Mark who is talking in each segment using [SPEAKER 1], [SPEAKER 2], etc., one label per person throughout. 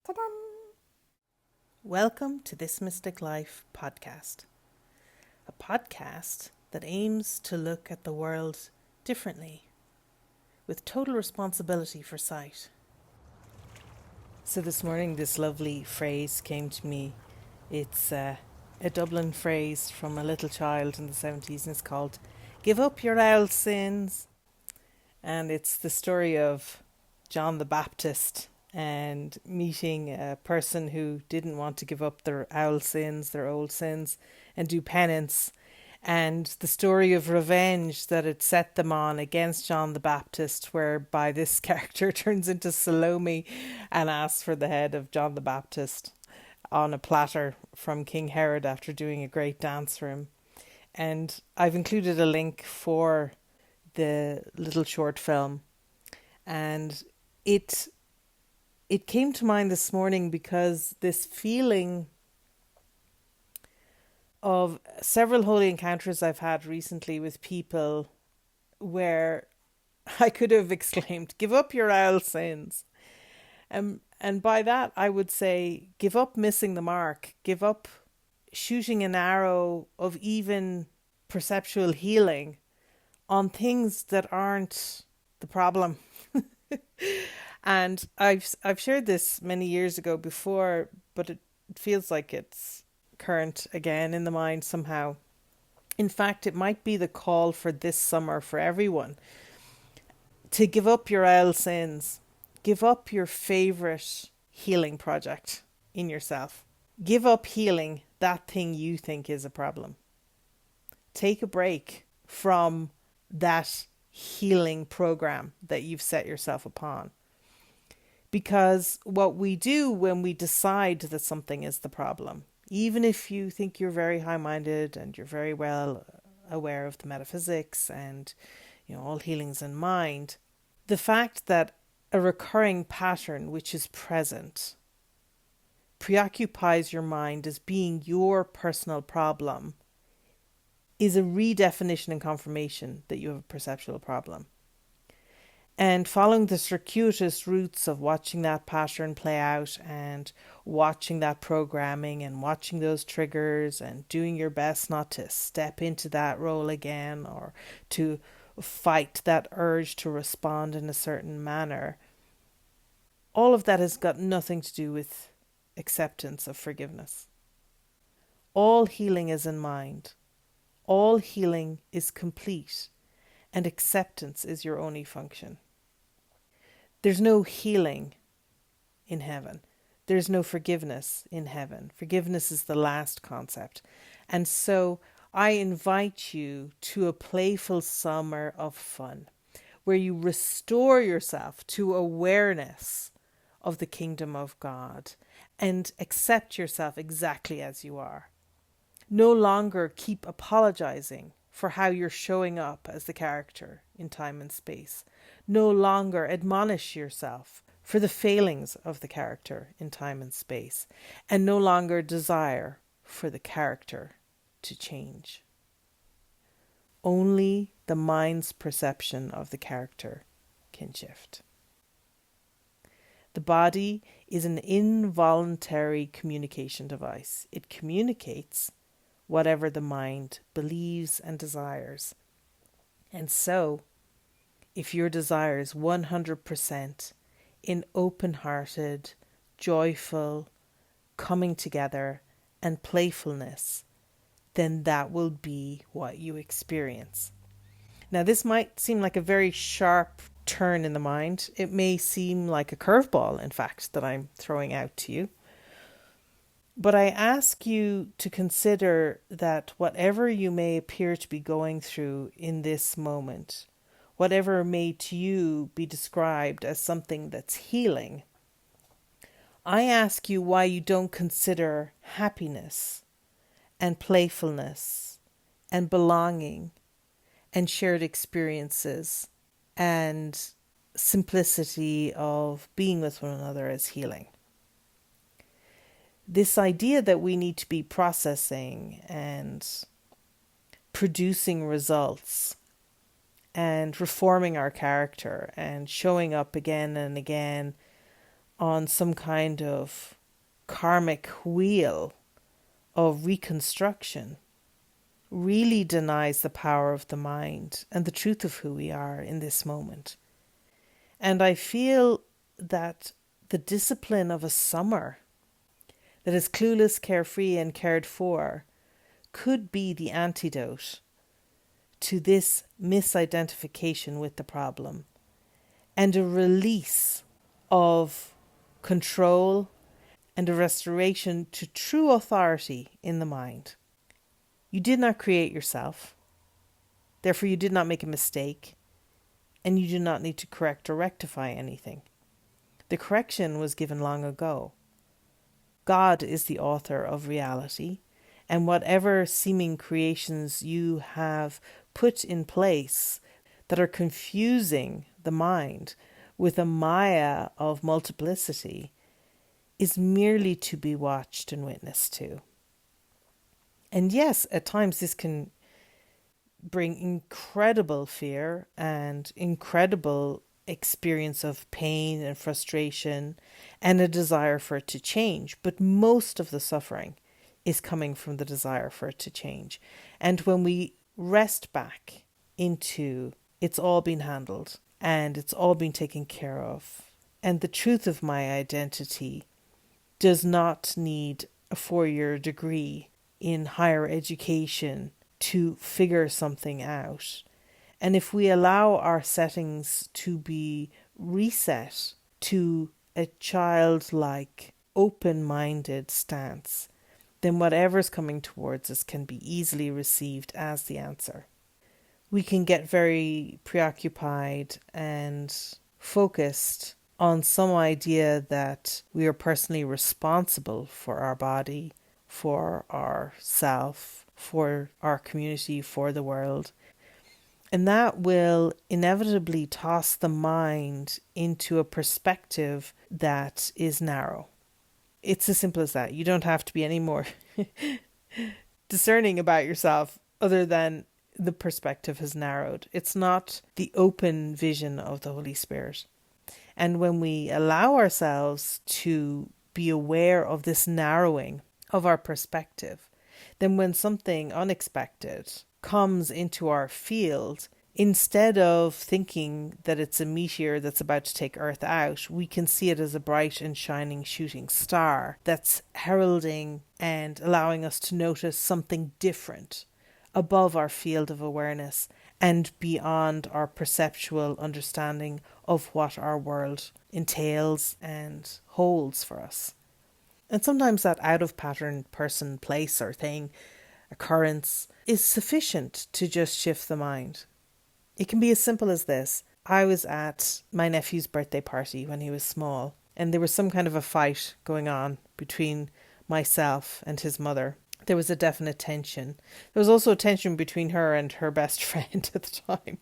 [SPEAKER 1] Ta-da!
[SPEAKER 2] Welcome to This Mystic Life podcast, a podcast that aims to look at the world differently, with total responsibility for sight. So this morning, this lovely phrase came to me. It's a Dublin phrase from a little child in the 70s, and it's called "Give up your owl sins." And it's the story of John the Baptist and meeting a person who didn't want to give up their owl sins, their old sins, and do penance. And the story of revenge that it set them on against John the Baptist, whereby this character turns into Salome and asks for the head of John the Baptist on a platter from King Herod after doing a great dance for him. And I've included a link for the little short film, and it came to mind this morning because this feeling of several holy encounters I've had recently with people where I could have exclaimed, "Give up your owl sins." And by that I would say, give up missing the mark, give up shooting an arrow of even perceptual healing on things that aren't the problem. And I've shared this many years ago before, but it feels like it's current again in the mind somehow. In fact, it might be the call for this summer for everyone to give up your owl sins. Give up your favourite healing project in yourself. Give up healing that thing you think is a problem. Take a break from that healing program that you've set yourself upon. Because what we do when we decide that something is the problem, even if you think you're very high-minded and you're very well aware of the metaphysics and, all healing's in mind, the fact that a recurring pattern which is present preoccupies your mind as being your personal problem is a redefinition and confirmation that you have a perceptual problem. And following the circuitous routes of watching that pattern play out and watching that programming and watching those triggers and doing your best not to step into that role again or to fight that urge to respond in a certain manner, all of that has got nothing to do with acceptance of forgiveness. All healing is in mind. All healing is complete, and acceptance is your only function. There's no healing in heaven. There's no forgiveness in heaven. Forgiveness is the last concept. And so I invite you to a playful summer of fun where you restore yourself to awareness of the kingdom of God and accept yourself exactly as you are. No longer keep apologizing for how you're showing up as the character in time and space. No longer admonish yourself for the failings of the character in time and space. And no longer desire for the character to change. Only the mind's perception of the character can shift. The body is an involuntary communication device. It communicates whatever the mind believes and desires. And so, if your desire is 100% in open-hearted, joyful, coming together and playfulness, then that will be what you experience. Now, this might seem like a very sharp turn in the mind. It may seem like a curveball, in fact, that I'm throwing out to you. But I ask you to consider that whatever you may appear to be going through in this moment, whatever may to you be described as something that's healing, I ask you why you don't consider happiness and playfulness and belonging and shared experiences and simplicity of being with one another as healing. This idea that we need to be processing and producing results and reforming our character and showing up again and again on some kind of karmic wheel of reconstruction really denies the power of the mind and the truth of who we are in this moment. And I feel that the discipline of a summer that is clueless, carefree, and cared for could be the antidote to this misidentification with the problem and a release of control and a restoration to true authority in the mind. You did not create yourself, therefore you did not make a mistake, and you do not need to correct or rectify anything. The correction was given long ago. God is the author of reality, and whatever seeming creations you have put in place that are confusing the mind with a maya of multiplicity is merely to be watched and witnessed to. And yes, at times this can bring incredible fear and incredible experience of pain and frustration and a desire for it to change. But most of the suffering is coming from the desire for it to change. And when we rest back into it's all been handled and it's all been taken care of, and the truth of my identity does not need a 4-year degree in higher education to figure something out. And if we allow our settings to be reset to a childlike, open-minded stance, then whatever's coming towards us can be easily received as the answer. We can get very preoccupied and focused on some idea that we are personally responsible for our body, for our self, for our community, for the world. And that will inevitably toss the mind into a perspective that is narrow. It's as simple as that. You don't have to be any more discerning about yourself other than the perspective has narrowed. It's not the open vision of the Holy Spirit. And when we allow ourselves to be aware of this narrowing of our perspective, then when something unexpected comes into our field, instead of thinking that it's a meteor that's about to take Earth out, we can see it as a bright and shining shooting star that's heralding and allowing us to notice something different above our field of awareness and beyond our perceptual understanding of what our world entails and holds for us. And sometimes that out of pattern person, place or thing, occurrence is sufficient to just shift the mind. It can be as simple as this. I was at my nephew's birthday party when he was small, and there was some kind of a fight going on between myself and his mother. There was a definite tension. There was also a tension between her and her best friend at the time.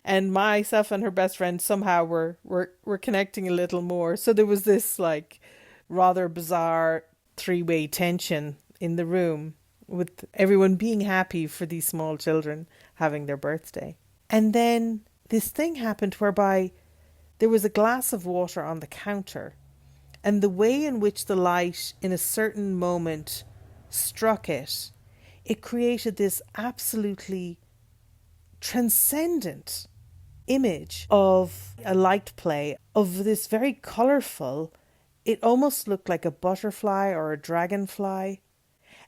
[SPEAKER 2] And myself and her best friend somehow were connecting a little more. So there was this like rather bizarre 3-way tension in the room with everyone being happy for these small children having their birthday. And then this thing happened whereby there was a glass of water on the counter, and the way in which the light in a certain moment struck it, it created this absolutely transcendent image of a light play of this very colourful, it almost looked like a butterfly or a dragonfly.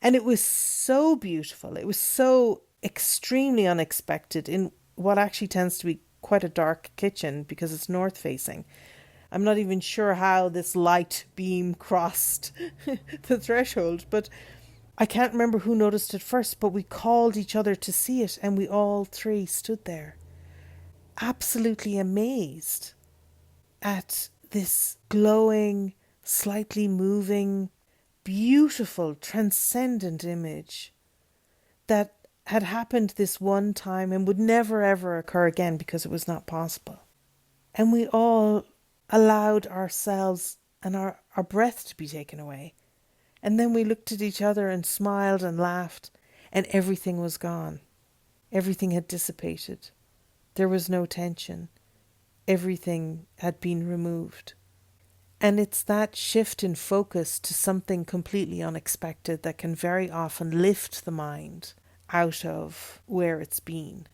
[SPEAKER 2] And it was so beautiful. It was so extremely unexpected in what actually tends to be quite a dark kitchen because it's north facing. I'm not even sure how this light beam crossed the threshold, but I can't remember who noticed it first, but we called each other to see it, and we all three stood there, absolutely amazed at this glowing, slightly moving, beautiful, transcendent image that had happened this one time and would never ever occur again because it was not possible. And we all allowed ourselves and our breath to be taken away. And then we looked at each other and smiled and laughed, and everything was gone. Everything had dissipated. There was no tension. Everything had been removed. And it's that shift in focus to something completely unexpected that can very often lift the mind out of where it's been.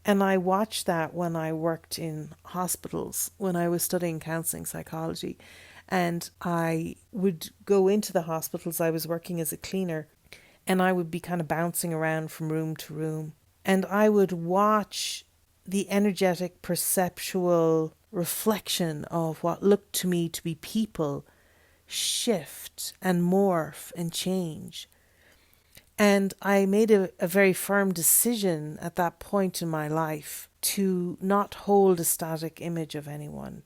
[SPEAKER 2] And I watched that when I worked in hospitals, when I was studying counselling psychology. And I would go into the hospitals. I was working as a cleaner, and I would be kind of bouncing around from room to room. And I would watch the energetic, perceptual reflection of what looked to me to be people shift and morph and change. And I made a very firm decision at that point in my life to not hold a static image of anyone,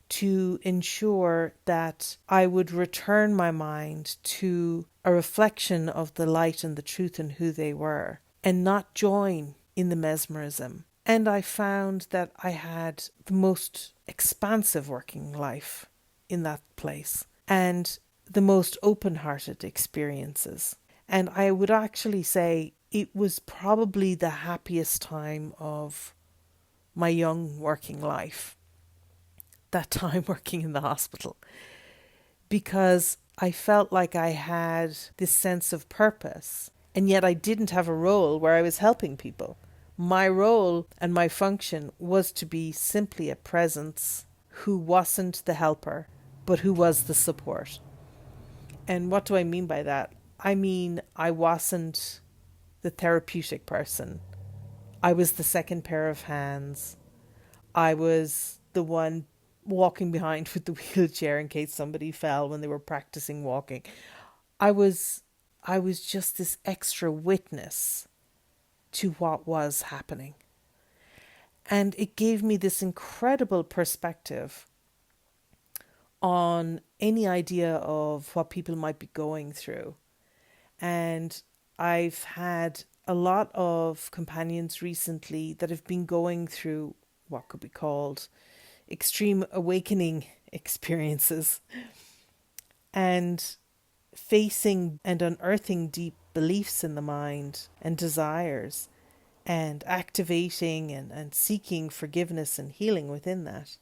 [SPEAKER 2] to ensure that I would return my mind to a reflection of the light and the truth and who they were, and not join in the mesmerism. And I found that I had the most expansive working life in that place and the most open-hearted experiences. And I would actually say it was probably the happiest time of my young working life, that time working in the hospital, because I felt like I had this sense of purpose, and yet I didn't have a role where I was helping people. My role and my function was to be simply a presence who wasn't the helper, but who was the support. And what do I mean by that? I mean, I wasn't the therapeutic person. I was the second pair of hands. I was the one walking behind with the wheelchair in case somebody fell when they were practicing walking. I was just this extra witness to what was happening. And it gave me this incredible perspective on any idea of what people might be going through. And I've had a lot of companions recently that have been going through what could be called extreme awakening experiences and facing and unearthing deep beliefs in the mind and desires and activating and seeking forgiveness and healing within that.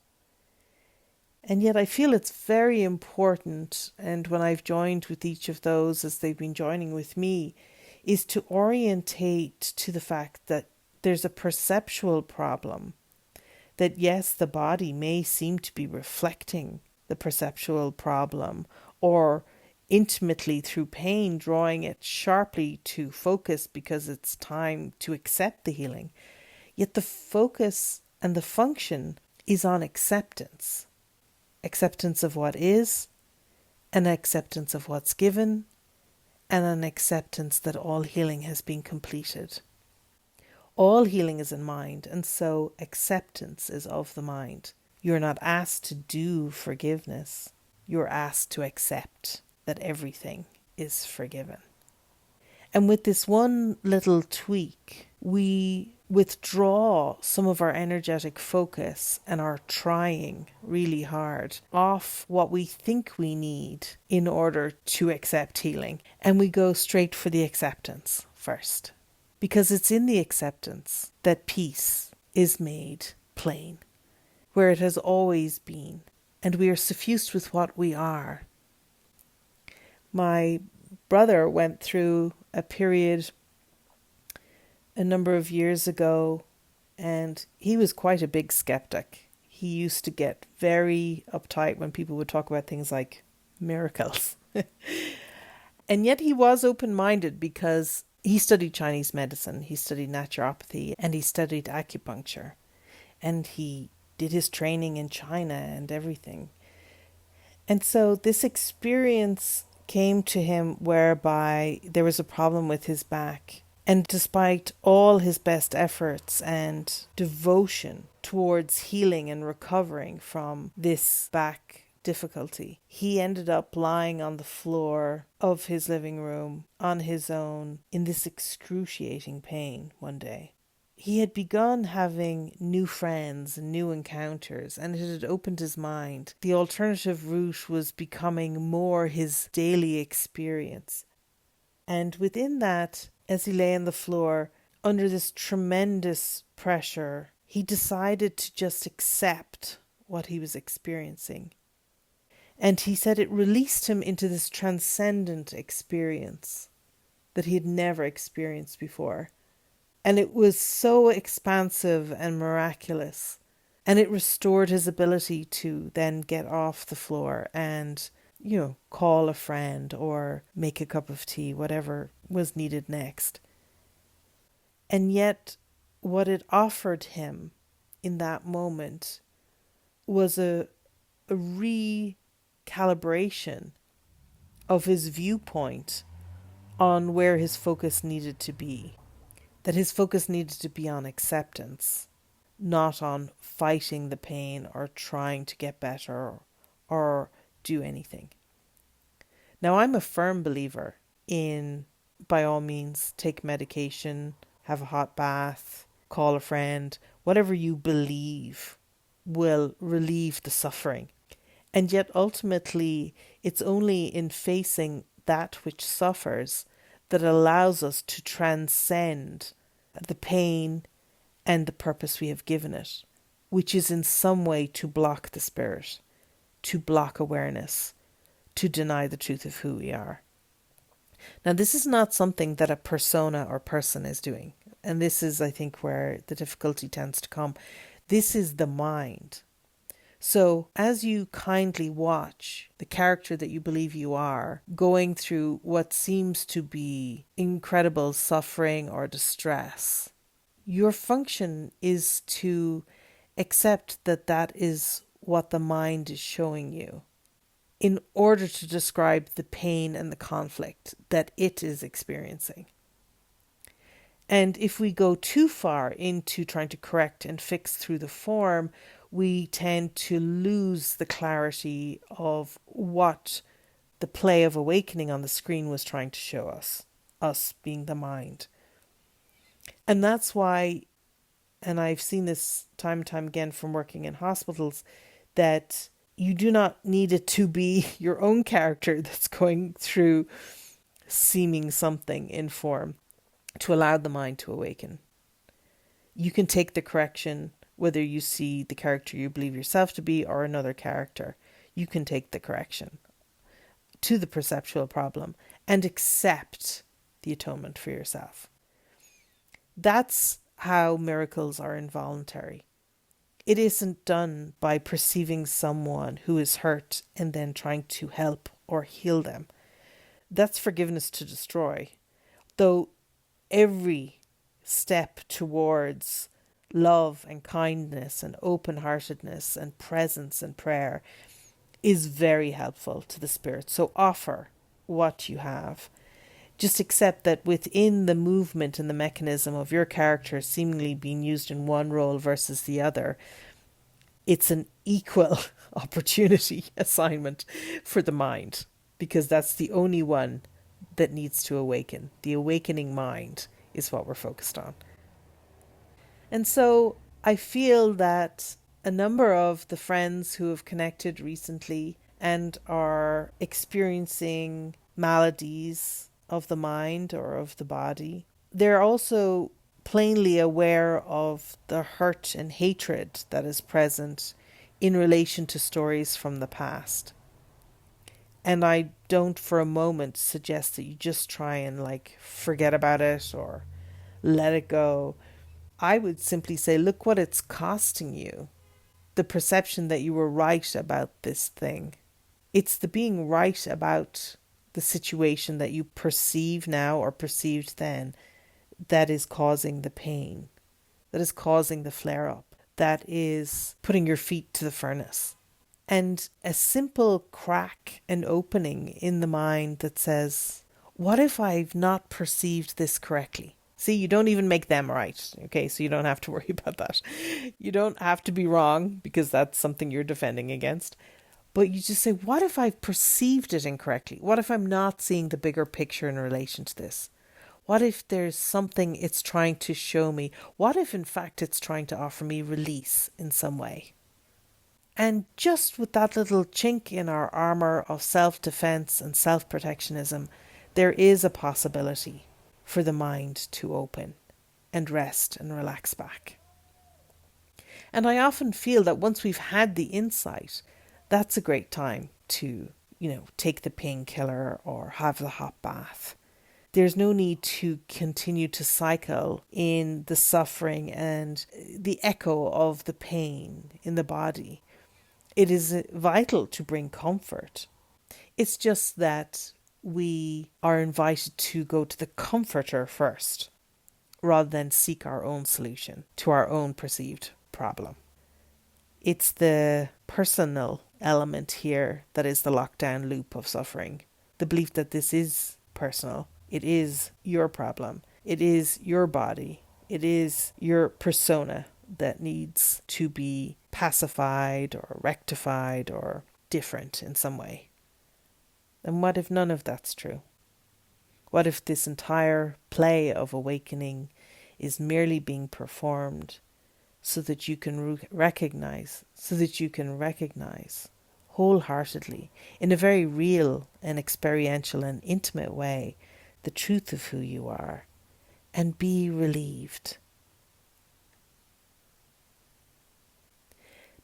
[SPEAKER 2] And yet I feel it's very important, and when I've joined with each of those as they've been joining with me, is to orientate to the fact that there's a perceptual problem. That yes, the body may seem to be reflecting the perceptual problem, or intimately through pain drawing it sharply to focus because it's time to accept the healing. Yet the focus and the function is on acceptance. Acceptance of what is, an acceptance of what's given, and an acceptance that all healing has been completed. All healing is in mind, and so acceptance is of the mind. You're not asked to do forgiveness. You're asked to accept that everything is forgiven. And with this one little tweak, we withdraw some of our energetic focus and our trying really hard off what we think we need in order to accept healing. And we go straight for the acceptance first. Because it's in the acceptance that peace is made plain, where it has always been, and we are suffused with what we are. My brother went through a period a number of years ago, and he was quite a big skeptic. He used to get very uptight when people would talk about things like miracles. And yet he was open-minded because he studied Chinese medicine, he studied naturopathy, and he studied acupuncture. And he did his training in China and everything. And so this experience came to him whereby there was a problem with his back. And despite all his best efforts and devotion towards healing and recovering from this back difficulty, he ended up lying on the floor of his living room on his own in this excruciating pain one day. He had begun having new friends and new encounters, and it had opened his mind. The alternative route was becoming more his daily experience. And within that, as he lay on the floor, under this tremendous pressure, he decided to just accept what he was experiencing. And he said it released him into this transcendent experience that he had never experienced before. And it was so expansive and miraculous. And it restored his ability to then get off the floor and, call a friend or make a cup of tea, whatever was needed next. And yet, what it offered him in that moment was a recalibration of his viewpoint on where his focus needed to be. That his focus needed to be on acceptance, not on fighting the pain or trying to get better or do anything. Now, I'm a firm believer in, by all means, take medication, have a hot bath, call a friend, whatever you believe will relieve the suffering. And yet ultimately, it's only in facing that which suffers that allows us to transcend the pain and the purpose we have given it, which is in some way to block the spirit, to block awareness, to deny the truth of who we are. Now, this is not something that a persona or person is doing. And this is, I think, where the difficulty tends to come. This is the mind. So as you kindly watch the character that you believe you are going through what seems to be incredible suffering or distress, your function is to accept that that is what the mind is showing you in order to describe the pain and the conflict that it is experiencing. And if we go too far into trying to correct and fix through the form, we tend to lose the clarity of what the play of awakening on the screen was trying to show us being the mind. And that's why, and I've seen this time and time again from working in hospitals, that you do not need it to be your own character that's going through seeming something in form to allow the mind to awaken. You can take the correction whether you see the character you believe yourself to be or another character. You can take the correction to the perceptual problem and accept the atonement for yourself. That's how miracles are involuntary. It isn't done by perceiving someone who is hurt and then trying to help or heal them. That's forgiveness to destroy. Though every step towards love and kindness and open-heartedness and presence and prayer is very helpful to the spirit. So offer what you have. Just accept that within the movement and the mechanism of your character seemingly being used in one role versus the other, it's an equal opportunity assignment for the mind, because that's the only one that needs to awaken. The awakening mind is what we're focused on. And so I feel that a number of the friends who have connected recently and are experiencing maladies of the mind or of the body, they're also plainly aware of the hurt and hatred that is present in relation to stories from the past. And I don't for a moment suggest that you just try and forget about it or let it go. I would simply say, look what it's costing you. The perception that you were right about this thing. It's the being right about the situation that you perceive now or perceived then that is causing the pain, that is causing the flare-up, that is putting your feet to the furnace. And a simple crack and opening in the mind that says, what if I've not perceived this correctly? See, you don't even make them right, okay? So you don't have to worry about that. You don't have to be wrong because that's something you're defending against. But you just say, what if I've perceived it incorrectly? What if I'm not seeing the bigger picture in relation to this? What if there's something it's trying to show me? What if, in fact, it's trying to offer me release in some way? And just with that little chink in our armour of self-defense and self-protectionism, there is a possibility for the mind to open and rest and relax back. And I often feel that once we've had the insight that's a great time to, take the painkiller or have the hot bath. There's no need to continue to cycle in the suffering and the echo of the pain in the body. It is vital to bring comfort. It's just that we are invited to go to the comforter first, rather than seek our own solution to our own perceived problem. It's the personal element here that is the lockdown loop of suffering. The belief that this is personal. It is your problem. It is your body. It is your persona that needs to be pacified or rectified or different in some way. And what if none of that's true? What if this entire play of awakening is merely being performed so that you can recognize wholeheartedly, in a very real and experiential and intimate way, the truth of who you are, and be relieved.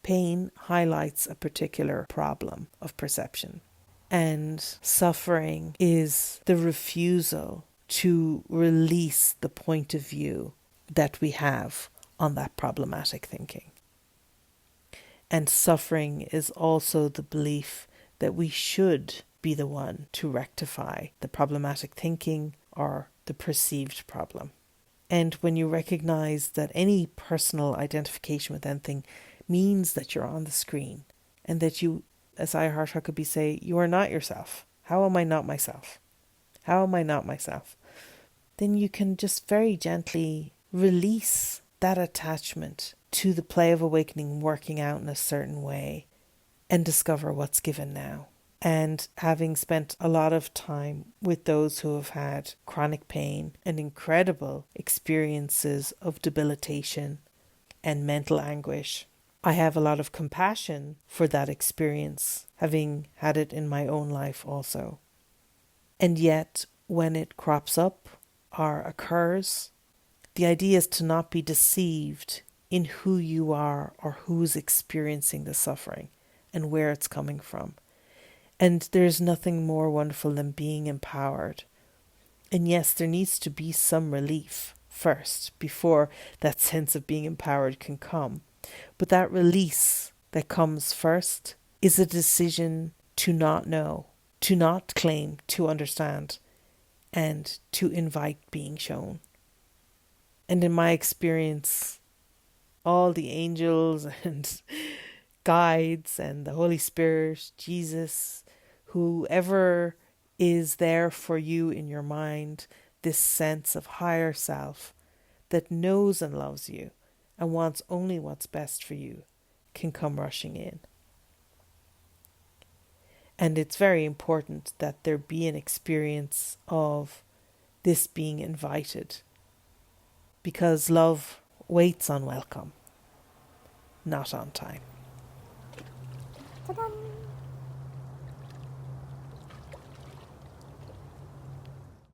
[SPEAKER 2] Pain highlights a particular problem of perception, and suffering is the refusal to release the point of view that we have on that problematic thinking. And suffering is also the belief that we should be the one to rectify the problematic thinking or the perceived problem. And when you recognize that any personal identification with anything means that you're on the screen, and that you, as I heard Huckabee say, you are not yourself. How am I not myself? How am I not myself? Then you can just very gently release that attachment to the play of awakening working out in a certain way and discover what's given now. And having spent a lot of time with those who have had chronic pain and incredible experiences of debilitation and mental anguish, I have a lot of compassion for that experience, having had it in my own life also. And yet, when it crops up or occurs, the idea is to not be deceived in who you are or who's experiencing the suffering and where it's coming from. And there's nothing more wonderful than being empowered. And yes, there needs to be some relief first before that sense of being empowered can come. But that release that comes first is a decision to not know, to not claim to understand, and to invite being shown. And in my experience, all the angels and guides and the Holy Spirit, Jesus, whoever is there for you in your mind, this sense of higher self that knows and loves you and wants only what's best for you, can come rushing in. And it's very important that there be an experience of this being invited, because love waits on welcome, not on time. Ta-da!